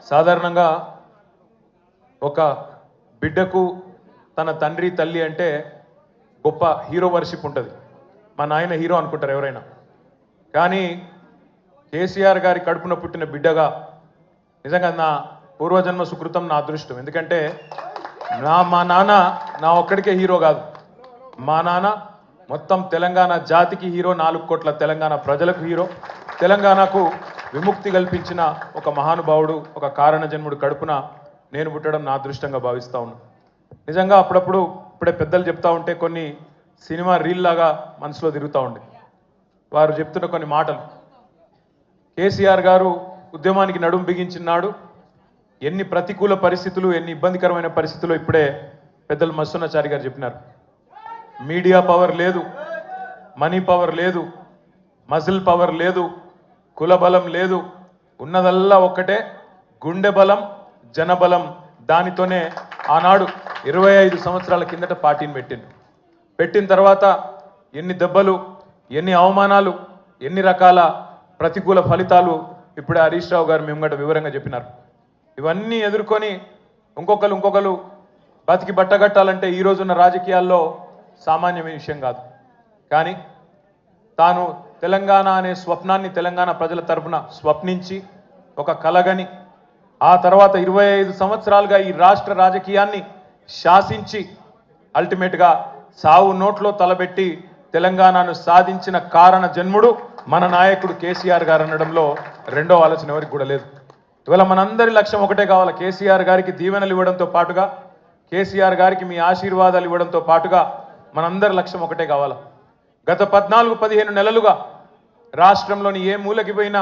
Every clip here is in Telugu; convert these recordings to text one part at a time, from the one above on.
సాధారణంగా ఒక బిడ్డకు తన తండ్రి తల్లి అంటే గొప్ప హీరో వర్షిప్ ఉంటుంది. మా నాయన హీరో అనుకుంటారు ఎవరైనా. కానీ కేసీఆర్ గారి కడుపున పుట్టిన బిడ్డగా నిజంగా నా పూర్వజన్మ సుకృతం, నా అదృష్టం. ఎందుకంటే మా నాన్న నా ఒక్కడికే హీరో కాదు. మా నాన్న మొత్తం తెలంగాణ జాతికి హీరో, 4 కోట్ల తెలంగాణ ప్రజలకు హీరో. తెలంగాణకు విముక్తి కల్పించిన ఒక మహానుభావుడు, ఒక కారణ జన్ముడు కడుపున నేను పుట్టడం నా అదృష్టంగా భావిస్తా ఉన్నాను. నిజంగా అప్పుడప్పుడు ఇప్పుడే పెద్దలు చెప్తా ఉంటే కొన్ని సినిమా రీల్ లాగా మనసులో తిరుగుతూ ఉండే. వారు చెప్తున్న కొన్ని మాటలు. కేసీఆర్ గారు ఉద్యమానికి నడుం బిగించినాడు. ఎన్ని ప్రతికూల పరిస్థితులు, ఎన్ని ఇబ్బందికరమైన పరిస్థితులు ఇప్పుడే పెద్దలు మస్సున్నాచారి గారు చెప్పినారు. మీడియా పవర్ లేదు, మనీ పవర్ లేదు, మజిల్ పవర్ లేదు, కుల బలం లేదు, ఉన్నదల్లా ఒక్కటే గుండె బలం, జనబలం. దానితోనే ఆనాడు 25 సంవత్సరాల కిందట పార్టీని పెట్టిన తర్వాత ఎన్ని దెబ్బలు, ఎన్ని అవమానాలు, ఎన్ని రకాల ప్రతికూల ఫలితాలు ఇప్పుడే హరీష్ రావు గారు మేము వివరంగా చెప్పినారు. ఇవన్నీ ఎదుర్కొని ఇంకొకరు బతికి బట్టగట్టాలంటే ఈ రోజున్న రాజకీయాల్లో సామాన్యమైన విషయం కాదు. కానీ తాను తెలంగాణ అనే స్వప్నాన్ని తెలంగాణ ప్రజల తరపున స్వప్నించి ఒక కలగని ఆ తర్వాత 25 సంవత్సరాలుగా ఈ రాష్ట్ర రాజకీయాన్ని శాసించి అల్టిమేట్గా సావు నోట్లో తలబెట్టి తెలంగాణను సాధించిన కారణ జన్ముడు మన నాయకుడు కేసీఆర్ గారు అనడంలో రెండో ఆలోచన ఎవరికి కూడా లేదు. ఇవాళ మనందరి లక్ష్యం ఒకటే కావాలి. కేసీఆర్ గారికి దీవెనలు ఇవ్వడంతో పాటుగా, కేసీఆర్ గారికి మీ ఆశీర్వాదాలు ఇవ్వడంతో పాటుగా మనందరి లక్ష్యం ఒకటే కావాలి. గత 14-15 నెలలుగా రాష్ట్రంలోని ఏ మూలకి పోయినా,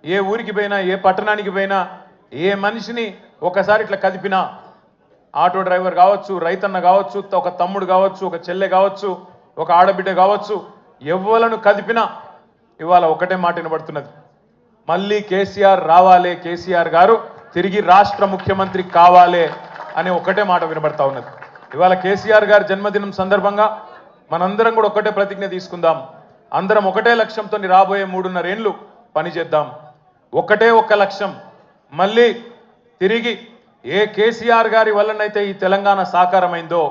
ఏ ఊరికి పోయినా, ఏ పట్టణానికి పోయినా, ఏ మనిషిని ఒకసారి ఇట్లా కదిపినా, ఆటో డ్రైవర్ కావచ్చు, రైతన్న కావచ్చు, ఒక తమ్ముడు కావచ్చు, ఒక చెల్లె కావచ్చు, ఒక ఆడబిడ్డ కావచ్చు, ఎవ్వలను కదిపినా ఇవాళ ఒకటే మాట వినబడుతున్నది. మళ్ళీ కేసీఆర్ రావాలే, కేసీఆర్ గారు తిరిగి రాష్ట్ర ముఖ్యమంత్రి కావాలే అనే ఒకటే మాట వినబడతా ఉన్నది. ఇవాళ కేసీఆర్ గారి జన్మదినం సందర్భంగా మనందరం కూడా ఒకటే ప్రతిజ్ఞ తీసుకుందాం. అందరం ఒకటే లక్ష్యంతో రాబోయే 3.5 ఏళ్ళు పనిచేద్దాం. ఒకటే ఒక్క లక్ష్యం, మళ్ళీ తిరిగి ఏ కేసీఆర్ గారి వల్లనైతే ఈ తెలంగాణ సాకారమైందో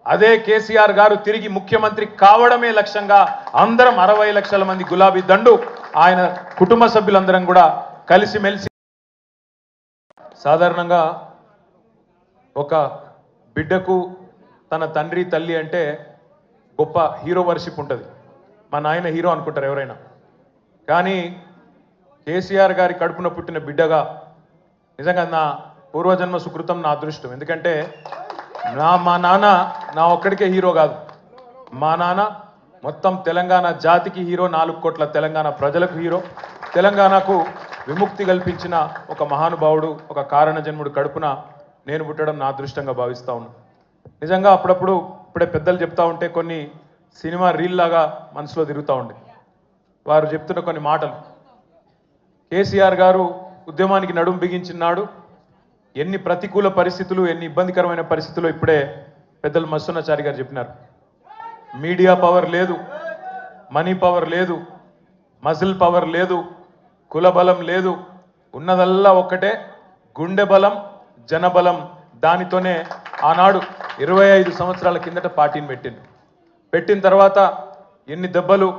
అదే కేసీఆర్ గారు తిరిగి ముఖ్యమంత్రి కావడమే లక్ష్యంగా అందరం 60 లక్షల మంది గులాబీ దండు ఆయన కుటుంబ సభ్యులందరం కూడా కలిసిమెలిసి. సాధారణంగా ఒక బిడ్డకు తన తండ్రి తల్లి అంటే గొప్ప హీరో వర్షిప్ ఉంటుంది. మా నాయన హీరో అనుకుంటారు ఎవరైనా. కానీ కేసీఆర్ గారి కడుపున పుట్టిన బిడ్డగా నిజంగా నా పూర్వజన్మ సుకృతం, నా అదృష్టం. ఎందుకంటే మా నాన్న నా ఒక్కడికే హీరో కాదు. మా నాన్న మొత్తం తెలంగాణ జాతికి హీరో, 4 కోట్ల తెలంగాణ ప్రజలకు హీరో. తెలంగాణకు విముక్తి కల్పించిన ఒక మహానుభావుడు, ఒక కారణ జన్ముడు కడుపున నేను పుట్టడం నా అదృష్టంగా భావిస్తా ఉన్నాను. నిజంగా అప్పుడప్పుడు ఇప్పుడే పెద్దలు చెప్తా ఉంటే కొన్ని సినిమా రీల్ లాగా మనసులో తిరుగుతూ ఉండే. వారు చెప్తున్న కొన్ని మాటలు. కేసీఆర్ గారు ఉద్యమానికి నడుం బిగించినాడు. ఎన్ని ప్రతికూల పరిస్థితులు, ఎన్ని ఇబ్బందికరమైన పరిస్థితులు ఇప్పుడే పెద్దలు మస్సున్నాచారి గారు చెప్పినారు. మీడియా పవర్ లేదు, మనీ పవర్ లేదు, మజిల్ పవర్ లేదు, కుల బలం లేదు, ఉన్నదల్లా ఒక్కటే గుండె బలం, జనబలం. దానితోనే ఆనాడు 25 సంవత్సరాల కిందట పార్టీని పెట్టిన తర్వాత ఎన్ని దెబ్బలు,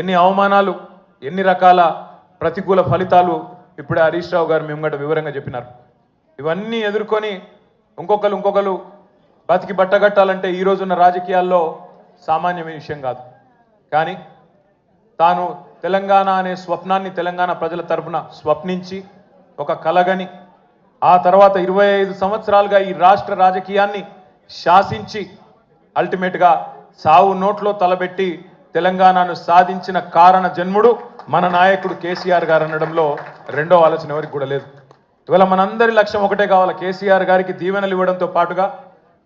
ఎన్ని అవమానాలు, ఎన్ని రకాల ప్రతికూల ఫలితాలు ఇప్పుడే హరీష్ రావు గారు మేము వివరంగా చెప్పినారు. ఇవన్నీ ఎదుర్కొని ఇంకొకరు బతికి బట్టగట్టాలంటే ఈ రోజున్న రాజకీయాల్లో సామాన్యమైన విషయం కాదు. కానీ తాను తెలంగాణ అనే స్వప్నాన్ని తెలంగాణ ప్రజల తరపున స్వప్నించి ఒక కలగని ఆ తర్వాత 25 సంవత్సరాలుగా ఈ రాష్ట్ర రాజకీయాన్ని శాసించి అల్టిమేట్గా సావు నోట్లో తలబెట్టి తెలంగాణను సాధించిన కారణ జన్ముడు మన నాయకుడు కేసీఆర్ గారు అనడంలో రెండో ఆలోచన ఎవరికి కూడా లేదు. ఇవాళ మనందరి లక్ష్యం ఒకటే కావాలి. కేసీఆర్ గారికి దీవెనలు ఇవ్వడంతో పాటుగా,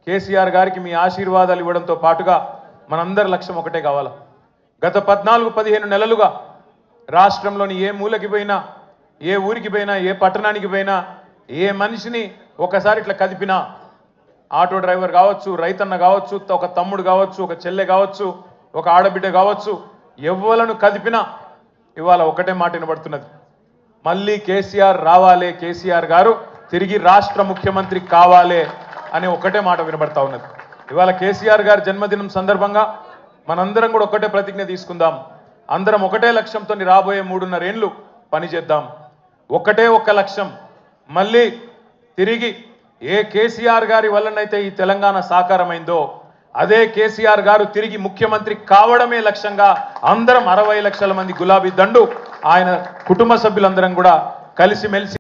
కేసీఆర్ గారికి మీ ఆశీర్వాదాలు ఇవ్వడంతో పాటుగా మనందరి లక్ష్యం ఒకటే కావాలి. గత 14-15 నెలలుగా రాష్ట్రంలోని ఏ మూలకి పోయినా, ఏ ఊరికి పోయినా, ఏ పట్టణానికి పోయినా, ఏ మనిషిని ఒకసారి ఇట్లా కదిపినా, ఆటో డ్రైవర్ కావచ్చు, రైతన్న కావచ్చు, ఒక తమ్ముడు కావచ్చు, ఒక చెల్లె కావచ్చు, ఒక ఆడబిడ్డ కావచ్చు, ఎవ్వలను కదిపినా ఇవాళ ఒకటే మాట వినబడుతున్నది. మళ్ళీ కేసీఆర్ రావాలే, కేసీఆర్ గారు తిరిగి రాష్ట్ర ముఖ్యమంత్రి కావాలే అనే ఒకటే మాట వినబడతా ఉన్నది. ఇవాళ కేసీఆర్ గారి జన్మదినం సందర్భంగా మనందరం కూడా ఒకటే ప్రతిజ్ఞ తీసుకుందాం. అందరం ఒకటే లక్ష్యంతో రాబోయే 3.5 ఏళ్ళు పనిచేద్దాం. ఒకటే ఒక్క లక్ష్యం, మళ్ళీ తిరిగి ఏ కేసీఆర్ గారి వల్లనైతే ఈ తెలంగాణ సాకారమైందో అదే కేసీఆర్ గారు తిరిగి ముఖ్యమంత్రి కావడమే లక్ష్యంగా అందరం 60 లక్షల మంది గులాబీ దండు ఆయన కుటుంబ సభ్యులందరం కూడా కలిసిమెలిసి